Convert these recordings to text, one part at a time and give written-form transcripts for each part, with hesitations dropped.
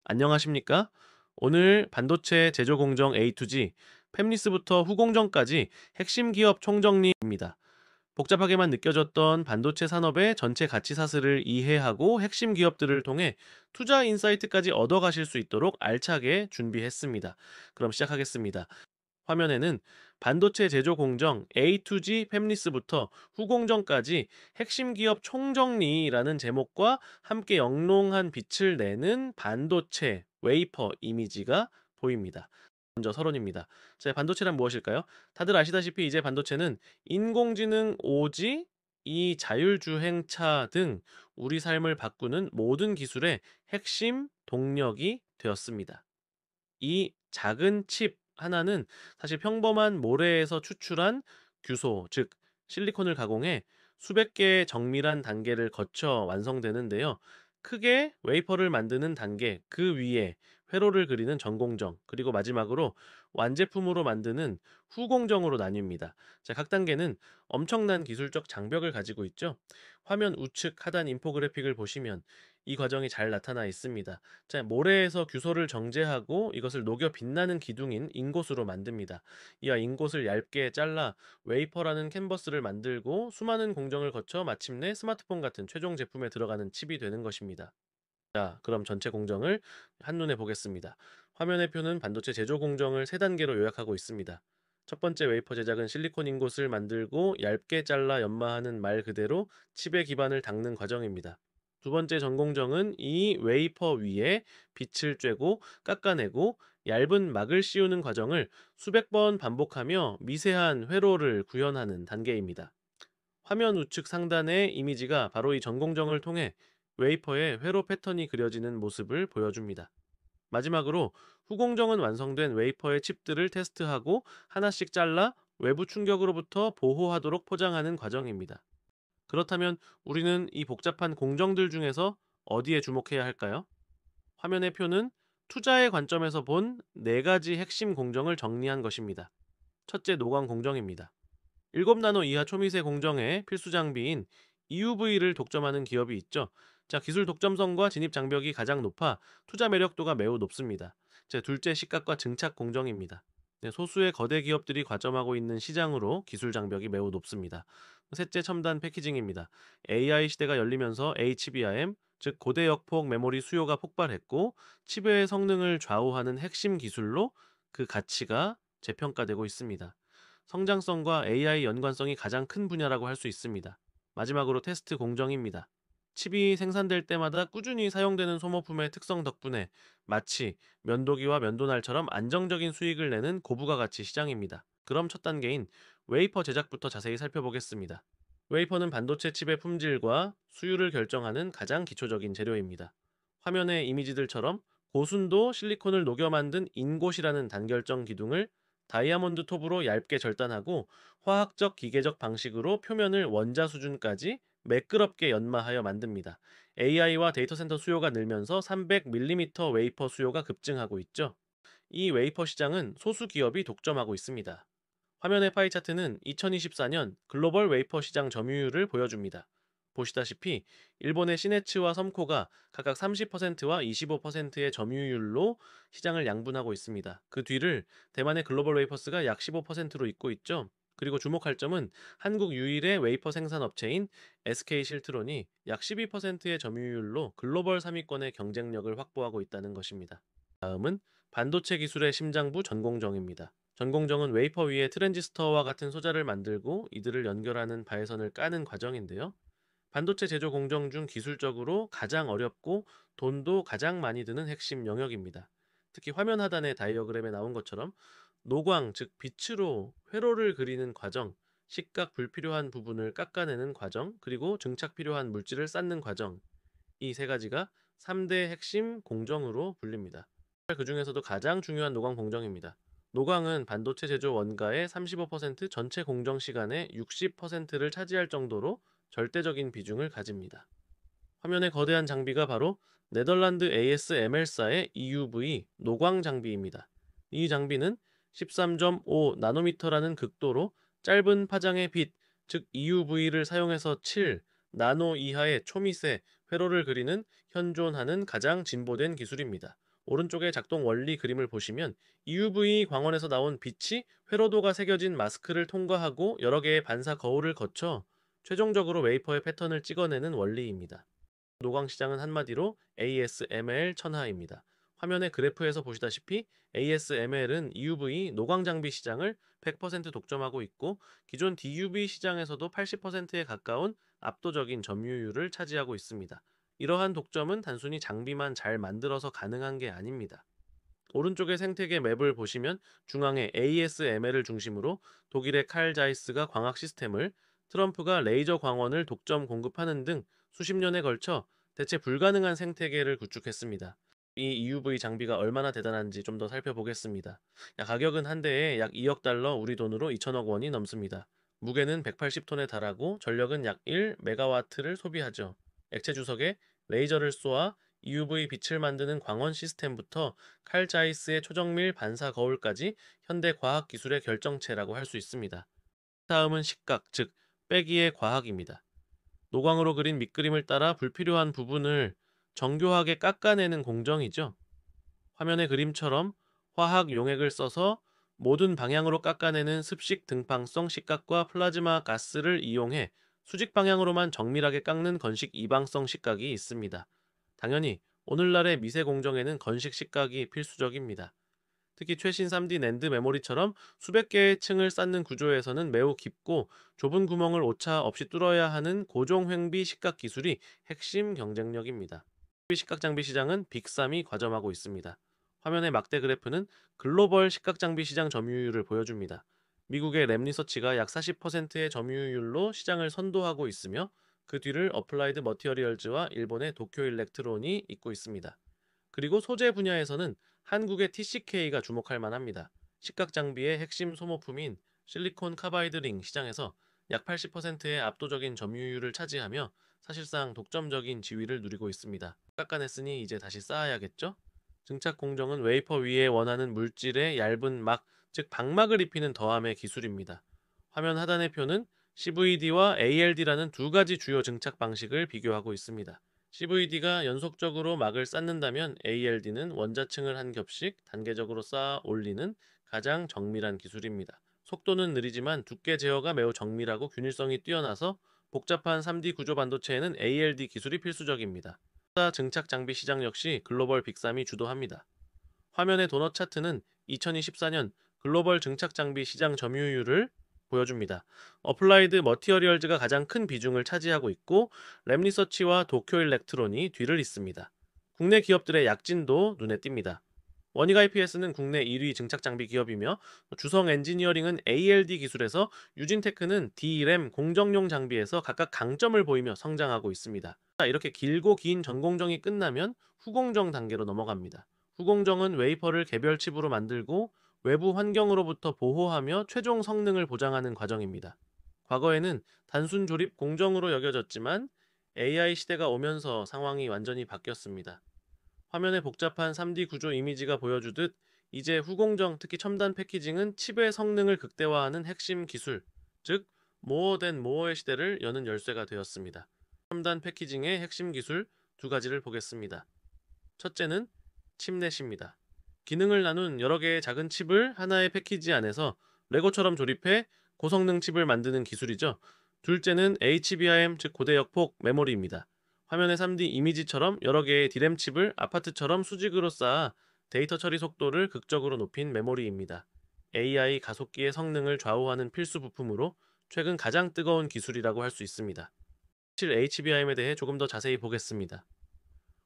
안녕하십니까? 오늘 반도체 제조 공정 A2G, 팹리스부터 후공정까지 핵심 기업 총정리입니다. 복잡하게만 느껴졌던 반도체 산업의 전체 가치 사슬을 이해하고 핵심 기업들을 통해 투자 인사이트까지 얻어가실 수 있도록 알차게 준비했습니다. 그럼 시작하겠습니다. 화면에는 반도체 제조 공정 A2G 팹리스부터 후공정까지 핵심 기업 총정리라는 제목과 함께 영롱한 빛을 내는 반도체 웨이퍼 이미지가 보입니다. 먼저 서론입니다. 자, 반도체란 무엇일까요? 다들 아시다시피 이제 반도체는 인공지능, 오지, 이 자율주행차 등 우리 삶을 바꾸는 모든 기술의 핵심 동력이 되었습니다. 이 작은 칩 하나는 사실 평범한 모래에서 추출한 규소, 즉 실리콘을 가공해 수백 개의 정밀한 단계를 거쳐 완성되는데요. 크게 웨이퍼를 만드는 단계, 그 위에 회로를 그리는 전공정, 그리고 마지막으로 완제품으로 만드는 후공정으로 나뉩니다. 자, 각 단계는 엄청난 기술적 장벽을 가지고 있죠. 화면 우측 하단 인포그래픽을 보시면 이 과정이 잘 나타나 있습니다. 자, 모래에서 규소를 정제하고 이것을 녹여 빛나는 기둥인 인곳으로 만듭니다. 이와 인곳을 얇게 잘라 웨이퍼라는 캔버스를 만들고 수많은 공정을 거쳐 마침내 스마트폰 같은 최종 제품에 들어가는 칩이 되는 것입니다. 자, 그럼 전체 공정을 한눈에 보겠습니다. 화면의 표는 반도체 제조 공정을 세 단계로 요약하고 있습니다. 첫 번째 웨이퍼 제작은 실리콘 인곳을 만들고 얇게 잘라 연마하는 말 그대로 칩의 기반을 닦는 과정입니다. 두 번째 전공정은 이 웨이퍼 위에 빛을 쬐고 깎아내고 얇은 막을 씌우는 과정을 수백 번 반복하며 미세한 회로를 구현하는 단계입니다. 화면 우측 상단의 이미지가 바로 이 전공정을 통해 웨이퍼의 회로 패턴이 그려지는 모습을 보여줍니다. 마지막으로 후공정은 완성된 웨이퍼의 칩들을 테스트하고 하나씩 잘라 외부 충격으로부터 보호하도록 포장하는 과정입니다. 그렇다면 우리는 이 복잡한 공정들 중에서 어디에 주목해야 할까요? 화면의 표는 투자의 관점에서 본 네 가지 핵심 공정을 정리한 것입니다. 첫째, 노광 공정입니다. 7나노 이하 초미세 공정의 필수 장비인 EUV를 독점하는 기업이 있죠. 자, 기술 독점성과 진입 장벽이 가장 높아 투자 매력도가 매우 높습니다. 자, 둘째, 시각과 증착 공정입니다. 네, 소수의 거대 기업들이 과점하고 있는 시장으로 기술 장벽이 매우 높습니다. 셋째, 첨단 패키징입니다. AI 시대가 열리면서 HBM, 즉 고대 역폭 메모리 수요가 폭발했고 칩의 성능을 좌우하는 핵심 기술로 그 가치가 재평가되고 있습니다. 성장성과 AI 연관성이 가장 큰 분야라고 할 수 있습니다. 마지막으로 테스트 공정입니다. 칩이 생산될 때마다 꾸준히 사용되는 소모품의 특성 덕분에 마치 면도기와 면도날처럼 안정적인 수익을 내는 고부가 가치 시장입니다. 그럼 첫 단계인 웨이퍼 제작부터 자세히 살펴보겠습니다. 웨이퍼는 반도체 칩의 품질과 수율을 결정하는 가장 기초적인 재료입니다. 화면의 이미지들처럼 고순도 실리콘을 녹여 만든 인곳이라는 단결정 기둥을 다이아몬드 톱으로 얇게 절단하고 화학적 기계적 방식으로 표면을 원자 수준까지 매끄럽게 연마하여 만듭니다. AI와 데이터 센터 수요가 늘면서 300mm 웨이퍼 수요가 급증하고 있죠. 이 웨이퍼 시장은 소수 기업이 독점하고 있습니다. 화면의 파이 차트는 2024년 글로벌 웨이퍼 시장 점유율을 보여줍니다. 보시다시피 일본의 시네츠와 섬코가 각각 30%와 25%의 점유율로 시장을 양분하고 있습니다. 그 뒤를 대만의 글로벌 웨이퍼스가 약 15%로 잇고 있죠. 그리고 주목할 점은 한국 유일의 웨이퍼 생산 업체인 SK 실트론이 약 12%의 점유율로 글로벌 3위권의 경쟁력을 확보하고 있다는 것입니다. 다음은 반도체 기술의 심장부 전공정입니다. 전공정은 웨이퍼 위에 트랜지스터와 같은 소자를 만들고 이들을 연결하는 바해선을 까는 과정인데요. 반도체 제조 공정 중 기술적으로 가장 어렵고 돈도 가장 많이 드는 핵심 영역입니다. 특히 화면 하단의 다이어그램에 나온 것처럼 노광, 즉 빛으로 회로를 그리는 과정, 시각 불필요한 부분을 깎아내는 과정, 그리고 증착 필요한 물질을 쌓는 과정, 이 세 가지가 3대 핵심 공정으로 불립니다. 그 중에서도 가장 중요한 노광 공정입니다. 노광은 반도체 제조 원가의 35%, 전체 공정 시간의 60%를 차지할 정도로 절대적인 비중을 가집니다. 화면의 거대한 장비가 바로 네덜란드 ASML사의 EUV 노광 장비입니다. 이 장비는 13.5 나노미터라는 극도로 짧은 파장의 빛, 즉 EUV를 사용해서 7 나노 이하의 초미세 회로를 그리는 현존하는 가장 진보된 기술입니다. 오른쪽의 작동 원리 그림을 보시면 EUV 광원에서 나온 빛이 회로도가 새겨진 마스크를 통과하고 여러 개의 반사 거울을 거쳐 최종적으로 웨이퍼의 패턴을 찍어내는 원리입니다. 노광 시장은 한마디로 ASML 천하입니다. 화면의 그래프에서 보시다시피 ASML은 EUV 노광 장비 시장을 100% 독점하고 있고 기존 DUV 시장에서도 80%에 가까운 압도적인 점유율을 차지하고 있습니다. 이러한 독점은 단순히 장비만 잘 만들어서 가능한 게 아닙니다. 오른쪽의 생태계 맵을 보시면 중앙에 ASML을 중심으로 독일의 칼 자이스가 광학 시스템을, 트럼프가 레이저 광원을 독점 공급하는 등 수십 년에 걸쳐 대체 불가능한 생태계를 구축했습니다. 이 EUV 장비가 얼마나 대단한지 좀 더 살펴보겠습니다. 가격은 한 대에 약 2억 달러, 우리 돈으로 2천억 원이 넘습니다. 무게는 180톤에 달하고 전력은 약 1메가와트를 소비하죠. 액체 주석에 레이저를 쏘아 EUV 빛을 만드는 광원 시스템부터 칼 자이스의 초정밀 반사 거울까지 현대 과학 기술의 결정체라고 할 수 있습니다. 다음은 식각, 즉 빼기의 과학입니다. 노광으로 그린 밑그림을 따라 불필요한 부분을 정교하게 깎아내는 공정이죠. 화면의 그림처럼 화학 용액을 써서 모든 방향으로 깎아내는 습식 등방성 식각과 플라즈마 가스를 이용해 수직 방향으로만 정밀하게 깎는 건식 이방성 식각이 있습니다. 당연히 오늘날의 미세 공정에는 건식 식각이 필수적입니다. 특히 최신 3D 낸드 메모리처럼 수백 개의 층을 쌓는 구조에서는 매우 깊고 좁은 구멍을 오차 없이 뚫어야 하는 고종 횡비 식각 기술이 핵심 경쟁력입니다. 식각 장비 시장은 빅3이 과점하고 있습니다. 화면의 막대 그래프는 글로벌 식각 장비 시장 점유율을 보여줍니다. 미국의 랩리서치가 약 40%의 점유율로 시장을 선도하고 있으며 그 뒤를 어플라이드 머티어리얼즈와 일본의 도쿄 일렉트론이 잇고 있습니다. 그리고 소재 분야에서는 한국의 TCK가 주목할 만합니다. 식각 장비의 핵심 소모품인 실리콘 카바이드 링 시장에서 약 80%의 압도적인 점유율을 차지하며 사실상 독점적인 지위를 누리고 있습니다. 깎아냈으니 이제 다시 쌓아야겠죠? 증착 공정은 웨이퍼 위에 원하는 물질의 얇은 막, 즉 방막을 입히는 더함의 기술입니다. 화면 하단의 표는 CVD와 ALD라는 두 가지 주요 증착 방식을 비교하고 있습니다. CVD가 연속적으로 막을 쌓는다면 ALD는 원자층을 한 겹씩 단계적으로 쌓아 올리는 가장 정밀한 기술입니다. 속도는 느리지만 두께 제어가 매우 정밀하고 균일성이 뛰어나서 복잡한 3D 구조 반도체에는 ALD 기술이 필수적입니다. 증착 장비 시장 역시 글로벌 빅3이 주도합니다. 화면의 도넛 차트는 2024년 글로벌 증착 장비 시장 점유율을 보여줍니다. 어플라이드 머티어리얼즈가 가장 큰 비중을 차지하고 있고 랩리서치와 도쿄 일렉트론이 뒤를 잇습니다. 국내 기업들의 약진도 눈에 띕니다. 원익 IPS는 국내 1위 증착 장비 기업이며 주성 엔지니어링은 ALD 기술에서 유진테크는 D램 공정용 장비에서 각각 강점을 보이며 성장하고 있습니다. 이렇게 길고 긴 전공정이 끝나면 후공정 단계로 넘어갑니다. 후공정은 웨이퍼를 개별 칩으로 만들고 외부 환경으로부터 보호하며 최종 성능을 보장하는 과정입니다. 과거에는 단순 조립 공정으로 여겨졌지만 AI 시대가 오면서 상황이 완전히 바뀌었습니다. 화면에 복잡한 3D 구조 이미지가 보여주듯 이제 후공정, 특히 첨단 패키징은 칩의 성능을 극대화하는 핵심 기술, 즉 모어 댄 모어의 시대를 여는 열쇠가 되었습니다. 첨단 패키징의 핵심 기술 두 가지를 보겠습니다. 첫째는 칩넷입니다. 기능을 나눈 여러 개의 작은 칩을 하나의 패키지 안에서 레고처럼 조립해 고성능 칩을 만드는 기술이죠. 둘째는 HBM, 즉 고대역폭 메모리입니다. 화면의 3D 이미지처럼 여러 개의 D램 칩을 아파트처럼 수직으로 쌓아 데이터 처리 속도를 극적으로 높인 메모리입니다. AI 가속기의 성능을 좌우하는 필수 부품으로 최근 가장 뜨거운 기술이라고 할 수 있습니다. HBM에 대해 조금 더 자세히 보겠습니다.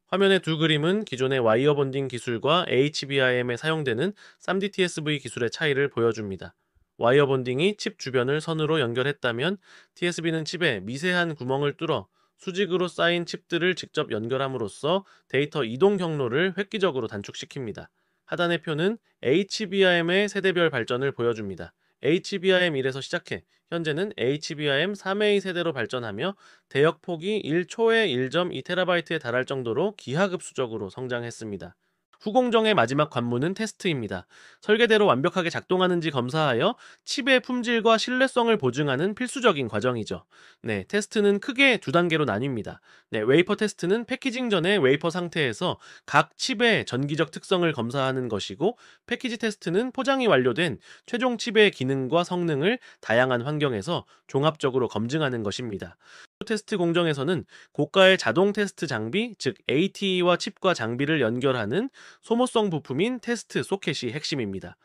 화면의 두 그림은 기존의 와이어 본딩 기술과 HBM에 사용되는 3D TSV 기술의 차이를 보여줍니다. 와이어 본딩이 칩 주변을 선으로 연결했다면 TSV는 칩에 미세한 구멍을 뚫어 수직으로 쌓인 칩들을 직접 연결함으로써 데이터 이동 경로를 획기적으로 단축시킵니다. 하단의 표는 HBM의 세대별 발전을 보여줍니다. HBM1에서 시작해 현재는 HBM3A 세대로 발전하며 대역폭이 1초에 1.2TB에 달할 정도로 기하급수적으로 성장했습니다. 후공정의 마지막 관문은 테스트입니다. 설계대로 완벽하게 작동하는지 검사하여 칩의 품질과 신뢰성을 보증하는 필수적인 과정이죠. 네, 테스트는 크게 두 단계로 나뉩니다. 네, 웨이퍼 테스트는 패키징 전에 웨이퍼 상태에서 각 칩의 전기적 특성을 검사하는 것이고, 패키지 테스트는 포장이 완료된 최종 칩의 기능과 성능을 다양한 환경에서 종합적으로 검증하는 것입니다. 테스트 공정에서는 고가의 자동 테스트 장비, 즉 ATE와 칩과 장비를 연결하는 소모성 부품인 테스트 소켓이 핵심입니다.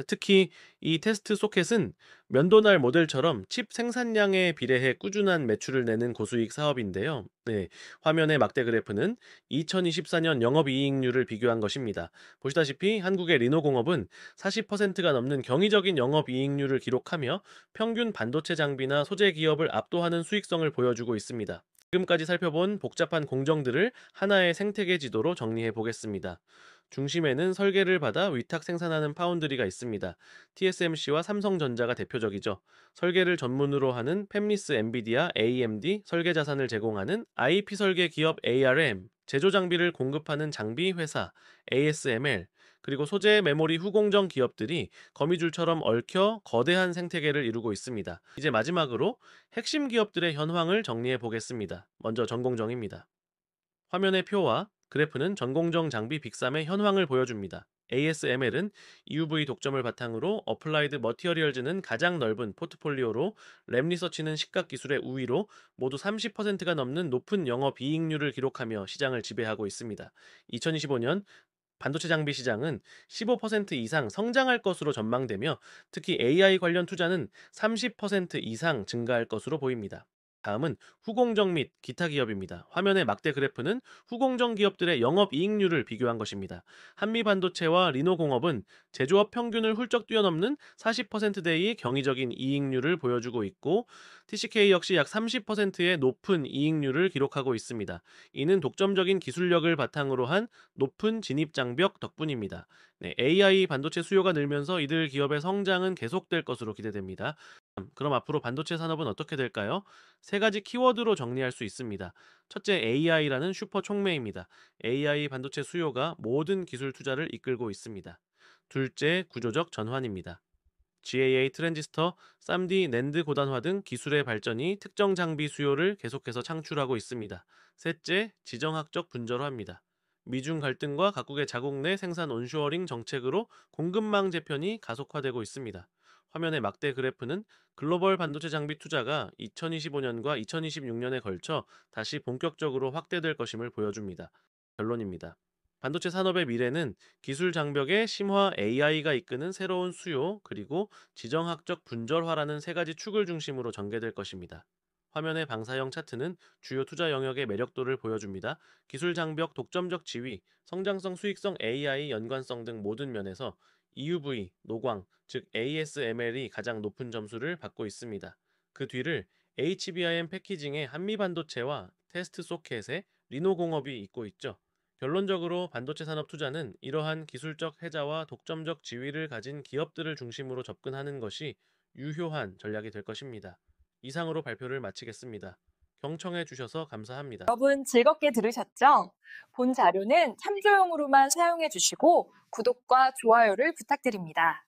특히 이 테스트 소켓은 면도날 모델처럼 칩 생산량에 비례해 꾸준한 매출을 내는 고수익 사업인데요. 네, 화면의 막대 그래프는 2024년 영업이익률을 비교한 것입니다. 보시다시피 한국의 리노공업은 40%가 넘는 경이적인 영업이익률을 기록하며 평균 반도체 장비나 소재 기업을 압도하는 수익성을 보여주고 있습니다. 지금까지 살펴본 복잡한 공정들을 하나의 생태계 지도로 정리해 보겠습니다. 중심에는 설계를 받아 위탁 생산하는 파운드리가 있습니다. TSMC와 삼성전자가 대표적이죠. 설계를 전문으로 하는 팹리스, 엔비디아, AMD, 설계 자산을 제공하는 IP 설계 기업 ARM, 제조 장비를 공급하는 장비 회사 ASML, 그리고 소재 메모리 후공정 기업들이 거미줄처럼 얽혀 거대한 생태계를 이루고 있습니다. 이제 마지막으로 핵심 기업들의 현황을 정리해 보겠습니다. 먼저 전공정입니다. 화면의 표와 그래프는 전공정 장비 빅3의 현황을 보여줍니다. ASML은 EUV 독점을 바탕으로 어플라이드 머티어리얼즈는 가장 넓은 포트폴리오로, 램 리서치는 시각 기술의 우위로 모두 30%가 넘는 높은 영업이익률을 기록하며 시장을 지배하고 있습니다. 2025년 반도체 장비 시장은 15% 이상 성장할 것으로 전망되며, 특히 AI 관련 투자는 30% 이상 증가할 것으로 보입니다. 다음은 후공정 및 기타 기업입니다. 화면의 막대 그래프는 후공정 기업들의 영업이익률을 비교한 것입니다. 한미반도체와 리노공업은 제조업 평균을 훌쩍 뛰어넘는 40%대의 경이적인 이익률을 보여주고 있고, TCK 역시 약 30%의 높은 이익률을 기록하고 있습니다. 이는 독점적인 기술력을 바탕으로 한 높은 진입 장벽 덕분입니다. 네, AI 반도체 수요가 늘면서 이들 기업의 성장은 계속될 것으로 기대됩니다. 그럼 앞으로 반도체 산업은 어떻게 될까요? 세 가지 키워드로 정리할 수 있습니다. 첫째, AI라는 슈퍼 촉매입니다. AI 반도체 수요가 모든 기술 투자를 이끌고 있습니다. 둘째, 구조적 전환입니다. GAA 트랜지스터, 3D 낸드 고단화 등 기술의 발전이 특정 장비 수요를 계속해서 창출하고 있습니다. 셋째, 지정학적 분절화입니다. 미중 갈등과 각국의 자국 내 생산 온쇼어링 정책으로 공급망 재편이 가속화되고 있습니다. 화면의 막대 그래프는 글로벌 반도체 장비 투자가 2025년과 2026년에 걸쳐 다시 본격적으로 확대될 것임을 보여줍니다. 결론입니다. 반도체 산업의 미래는 기술 장벽의 심화, AI가 이끄는 새로운 수요, 그리고 지정학적 분절화라는 세 가지 축을 중심으로 전개될 것입니다. 화면의 방사형 차트는 주요 투자 영역의 매력도를 보여줍니다. 기술 장벽, 독점적 지위, 성장성, 수익성, AI 연관성 등 모든 면에서 EUV, 노광, 즉 ASML이 가장 높은 점수를 받고 있습니다. 그 뒤를 HBM 패키징의 한미반도체와 테스트 소켓의 리노공업이 잇고 있죠. 결론적으로 반도체 산업 투자는 이러한 기술적 혜자와 독점적 지위를 가진 기업들을 중심으로 접근하는 것이 유효한 전략이 될 것입니다. 이상으로 발표를 마치겠습니다. 경청해 주셔서 감사합니다. 여러분 즐겁게 들으셨죠? 본 자료는 참조용으로만 사용해 주시고 구독과 좋아요를 부탁드립니다.